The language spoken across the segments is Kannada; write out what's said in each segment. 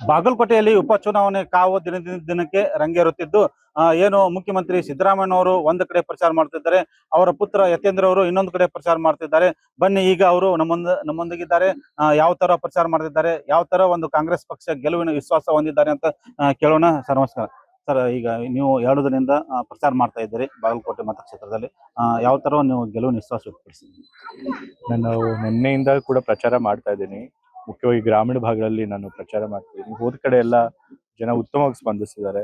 ಬಾಗಲಕೋಟೆಯಲ್ಲಿ ಉಪಚುನಾವಣೆ ಕಾವು ದಿನದಿಂದ ದಿನಕ್ಕೆ ರಂಗೇರುತ್ತಿದ್ದು ಏನು ಮುಖ್ಯಮಂತ್ರಿ ಸಿದ್ದರಾಮಯ್ಯನವರು ಒಂದು ಕಡೆ ಪ್ರಚಾರ ಮಾಡ್ತಿದ್ದಾರೆ, ಅವರ ಪುತ್ರ ಯತೇಂದ್ರ ಅವರು ಇನ್ನೊಂದು ಕಡೆ ಪ್ರಚಾರ ಮಾಡ್ತಿದ್ದಾರೆ. ಬನ್ನಿ ಈಗ ಅವರು ನಮ್ಮೊಂದಿಗಿದ್ದಾರೆ. ಯಾವ ತರ ಪ್ರಚಾರ ಮಾಡ್ತಿದ್ದಾರೆ, ಯಾವ ತರ ಒಂದು ಕಾಂಗ್ರೆಸ್ ಪಕ್ಷ ಗೆಲುವಿನ ವಿಶ್ವಾಸ ಹೊಂದಿದ್ದಾರೆ ಅಂತ ಕೇಳೋಣ. ಸರ್ ನಮಸ್ಕಾರ. ಸರ್, ಈಗ ನೀವು 2 ದಿನದಿಂದ ಪ್ರಚಾರ ಮಾಡ್ತಾ ಇದ್ದೀರಿ ಬಾಗಲಕೋಟೆ ಮತಕ್ಷೇತ್ರದಲ್ಲಿ. ಯಾವ ತರ ನೀವು ಗೆಲುವಿನ ವಿಶ್ವಾಸ ವ್ಯಕ್ತಪಡಿಸಿದ್ದೀರಿ? ನಾನು ನಿನ್ನೆಯಿಂದ ಕೂಡ ಪ್ರಚಾರ ಮಾಡ್ತಾ ಇದ್ದೀನಿ. ಮುಖ್ಯವಾಗಿ ಗ್ರಾಮೀಣ ಭಾಗಗಳಲ್ಲಿ ನಾನು ಪ್ರಚಾರ ಮಾಡ್ತಿದ್ದೀನಿ. ಹೋದ ಕಡೆ ಎಲ್ಲ ಜನ ಉತ್ತಮವಾಗಿ ಸ್ಪಂದಿಸಿದ್ದಾರೆ.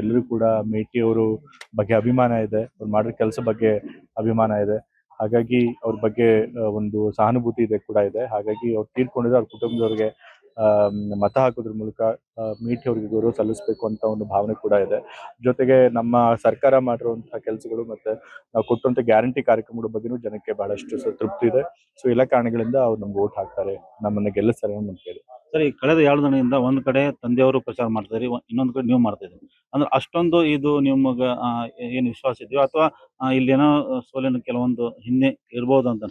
ಎಲ್ಲರೂ ಕೂಡ ಮೇಟಿ ಅವರು ಬಗ್ಗೆ ಅಭಿಮಾನ ಇದೆ, ಅವ್ರು ಮಾಡಿರೋ ಕೆಲಸ ಬಗ್ಗೆ ಅಭಿಮಾನ ಇದೆ. ಹಾಗಾಗಿ ಅವ್ರ ಬಗ್ಗೆ ಒಂದು ಸಹಾನುಭೂತಿ ಇದೆ ಕೂಡ ಇದೆ. ಹಾಗಾಗಿ ಅವ್ರು ತೀರ್ಕೊಂಡಿದ್ರೆ ಅವ್ರ ಕುಟುಂಬದವ್ರಿಗೆ ಮತ ಹಾಕೋದ್ರ ಮೂಲಕ ಮೇಟಿ ಅವರಿಗೆ ಗೌರವ ಸಲ್ಲಿಸಬೇಕು ಅಂತ ಒಂದು ಭಾವನೆ ಕೂಡ ಇದೆ. ಜೊತೆಗೆ ನಮ್ಮ ಸರ್ಕಾರ ಮಾಡಿರುವಂತಹ ಕೆಲಸಗಳು ಮತ್ತೆ ನಾವು ಕೊಟ್ಟಂತ ಗ್ಯಾರಂಟಿ ಕಾರ್ಯಕ್ರಮಗಳ ಬಗ್ಗೆನೂ ಜನಕ್ಕೆ ಬಹಳಷ್ಟು ತೃಪ್ತಿ ಇದೆ. ಸೊ ಎಲ್ಲ ಕಾರಣಗಳಿಂದ ಅವ್ರು ನಮ್ಗೆ ವೋಟ್ ಹಾಕ್ತಾರೆ, ನಮ್ಮನ್ನ ಗೆಲ್ಲಿಸ್ತಾರೆ ಅನ್ನೋ ನಂಬಿಕೆ ಇದೆ. ಸರಿ, ಕಳೆದ 2 ದಿನದಿಂದ ಒಂದ್ ಕಡೆ ತಂದೆಯವರು ಪ್ರಚಾರ ಮಾಡ್ತಾರೆ, ಇನ್ನೊಂದು ಕಡೆ ನೀವು ಮಾಡ್ತಾ ಇದ್ದೀರಿ. ಅಂದ್ರೆ ಅಷ್ಟೊಂದು ಇದು ನಿಮಗ ಏನು ವಿಶ್ವಾಸ ಇದೆಯೋ ಅಥವಾ ಇಲ್ಲೇನೋ ಸೋಲಿನ ಕೆಲವೊಂದು ಹಿನ್ನೆ ಇರ್ಬೋದು ಅಂತ?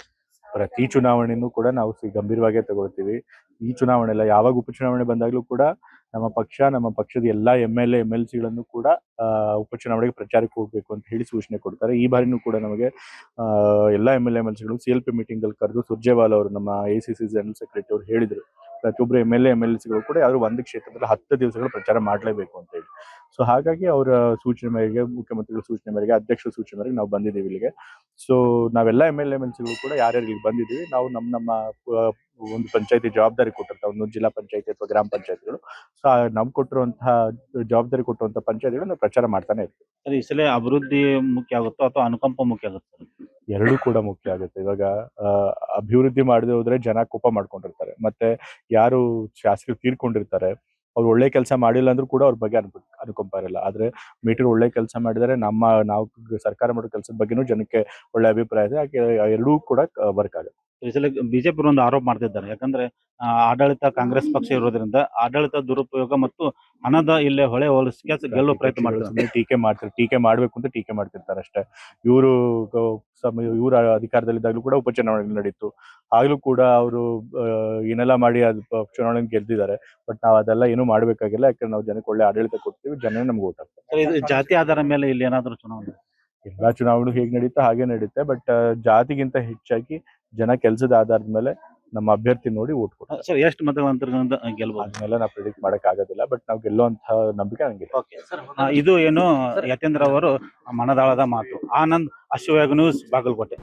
ಪ್ರತಿ ಚುನಾವಣೆನೂ ಕೂಡ ನಾವು ಗಂಭೀರವಾಗೇ ತಗೊಳ್ತೀವಿ. ಈ ಚುನಾವಣೆ ಎಲ್ಲ, ಯಾವಾಗ ಉಪಚುನಾವಣೆ ಬಂದಾಗ್ಲೂ ಕೂಡ ನಮ್ಮ ಪಕ್ಷದ ಎಲ್ಲಾ MLA-MLCಗಳನ್ನು ಕೂಡ ಉಪಚುನಾವಣೆಗೆ ಪ್ರಚಾರಕ್ಕೆ ಹೋಗ್ಬೇಕು ಅಂತ ಹೇಳಿ ಸೂಚನೆ ಕೊಡ್ತಾರೆ. ಈ ಬಾರಿನೂ ಕೂಡ ನಮಗೆ ಎಲ್ಲಾ MLA-MLCಗಳು CLP ಮೀಟಿಂಗ್ ಅಲ್ಲಿ ಕರೆದು ಸುರ್ಜೇವಾಲಾ ಅವರು, ನಮ್ಮ ACC ಜನರಲ್ ಸೆಕ್ರೆಟರಿ ಅವರು ಹೇಳಿದ್ರು, ಪ್ರತಿಯೊಬ್ಬರು MLA-MLCಗಳು ಕೂಡ ಯಾರು ಒಂದು ಕ್ಷೇತ್ರದಲ್ಲಿ 10 ದಿವಸಗಳು ಪ್ರಚಾರ ಮಾಡಲೇಬೇಕು ಅಂತ ಹೇಳಿ. ಸೊ ಹಾಗಾಗಿ ಅವರ ಸೂಚನೆ ಮೇರೆಗೆ, ಮುಖ್ಯಮಂತ್ರಿಗಳ ಸೂಚನೆ ಮೇರೆಗೆ, ಅಧ್ಯಕ್ಷರ ಸೂಚನೆ ಮೇರೆಗೆ ನಾವು ಬಂದಿದ್ದೀವಿ ಇಲ್ಲಿಗೆ. ಸೊ ನಾವೆಲ್ಲ MLA-MLCಗಳು ಕೂಡ ಯಾರ್ಯಾರು ಇಲ್ಲಿಗೆ ಬಂದಿದ್ದೀವಿ, ನಾವು ನಮ್ಮ ಒಂದು ಪಂಚಾಯತಿ ಜವಾಬ್ದಾರಿ ಕೊಟ್ಟಿರ್ತಾವೆ, ಒಂದು ಜಿಲ್ಲಾ ಪಂಚಾಯತಿ ಅಥವಾ ಗ್ರಾಮ ಪಂಚಾಯತಿಗಳು. ಸೊ ನಮ್ಗೆ ಕೊಟ್ಟಿರುವಂತಹ ಜವಾಬ್ದಾರಿ ಕೊಟ್ಟುವಂತಹ ಪಂಚಾಯತಿಗಳು ನಾವು ಪ್ರಚಾರ ಮಾಡ್ತಾನೆ ಇರ್ತೀವಿ. ಸರ್, ಈ ಸಲ ಅಭಿವೃದ್ಧಿ ಮುಖ್ಯ ಆಗುತ್ತೋ ಅಥವಾ ಅನುಕಂಪ ಮುಖ್ಯ ಆಗುತ್ತೆ? ಎರಡೂ ಕೂಡ ಮುಖ್ಯ ಆಗುತ್ತೆ. ಇವಾಗ ಅಭಿವೃದ್ಧಿ ಮಾಡದೆ ಹೋದ್ರೆ ಜನ ಕೋಪ ಮಾಡ್ಕೊಂಡಿರ್ತಾರೆ. ಮತ್ತೆ ಯಾರು ಶಾಸಕರು ತೀರ್ಕೊಂಡಿರ್ತಾರೆ, ಅವ್ರು ಒಳ್ಳೆ ಕೆಲಸ ಮಾಡಿಲ್ಲ ಅಂದ್ರೂ ಕೂಡ ಅವ್ರ ಬಗ್ಗೆ ಅನುಕಂಪ ಇರಲ್ಲ. ಆದ್ರೆ ಮೇಟಿರು ಒಳ್ಳೆ ಕೆಲಸ ಮಾಡಿದರೆ ನಾವು ಸರ್ಕಾರ ಮಾಡೋ ಕೆಲಸದ ಬಗ್ಗೆನೂ ಜನಕ್ಕೆ ಒಳ್ಳೆ ಅಭಿಪ್ರಾಯ ಇದೆ. ಹಾಗೆ ಎರಡೂ ಕೂಡ ವರ್ಕ್ ಆಗುತ್ತೆ. ಈ ಸಲ ಬಿಜೆಪಿ ಒಂದು ಆರೋಪ ಮಾಡ್ತಿದ್ದಾರೆ, ಯಾಕಂದ್ರೆ ಆಡಳಿತ ಕಾಂಗ್ರೆಸ್ ಪಕ್ಷ ಇರೋದ್ರಿಂದ ಆಡಳಿತ ದುರುಪಯೋಗ ಮತ್ತು ಹಣದ ಇಲ್ಲೇ ಹೊಳೆ ಹೋಲಿಸಿಕೆ ಗೆಲ್ಲುವ ಪ್ರಯತ್ನ ಮಾಡ್ತಾರೆ. ಟೀಕೆ ಮಾಡ್ಬೇಕು ಅಂತ ಟೀಕೆ ಮಾಡ್ತಿರ್ತಾರೆ ಅಷ್ಟೇ. ಇವರು ಅಧಿಕಾರದಲ್ಲಿದ್ದಾಗಲೂ ಕೂಡ ಉಪಚುನಾವಣೆ ನಡೀತು, ಆಗ್ಲೂ ಕೂಡ ಅವರು ಏನೆಲ್ಲ ಮಾಡಿ ಅದು ಚುನಾವಣೆ ಗೆದ್ದಿದ್ದಾರೆ. ಬಟ್ ನಾವು ಅದೆಲ್ಲ ಏನು ಮಾಡ್ಬೇಕಾಗಿಲ್ಲ, ಯಾಕಂದ್ರೆ ನಾವು ಜನಕ್ಕೆ ಒಳ್ಳೆ ಆಡಳಿತ ಕೊಡ್ತೀವಿ, ಜನ ನಮ್ಗೆ ಓಟ್ ಹಾಕ್ತಾರೆ. ಇದು ಜಾತಿ ಆಧಾರ ಮೇಲೆ ಇಲ್ಲಿ ಏನಾದ್ರು ಚುನಾವಣೆ? ಎಲ್ಲಾ ಚುನಾವಣೆ ಹೇಗೆ ನಡೀತಾ ಹಾಗೆ ನಡೀತೆ. ಬಟ್ ಜಾತಿಗಿಂತ ಹೆಚ್ಚಾಗಿ ಜನ ಕೆಲಸದ ಆಧಾರದ ಮೇಲೆ ನಮ್ಮ ಅಭ್ಯರ್ಥಿ ನೋಡಿ ಓಟ್ ಕೊಡ್ತಾರೆ. ಸರ್, ಎಷ್ಟು ಮತಗಳ ಗೆಲ್ಬಹುದು? ಅದನ್ನೆಲ್ಲ ನಾವು ಪ್ರಿಡಿಕ್ಟ್ ಮಾಡಕ್ ಆಗೋದಿಲ್ಲ, ಬಟ್ ನಾವು ಗೆಲ್ಲುವಂತಹ ನಂಬಿಕೆ ನಂಗೆ. ಇದು ಏನು ಯತೇಂದ್ರ ಅವರು ಮನದಾಳದ ಮಾತು. ಆನಂದ್, ಅಶ್ವವೇಗ ನ್ಯೂಸ್, ಬಾಗಲಕೋಟೆ.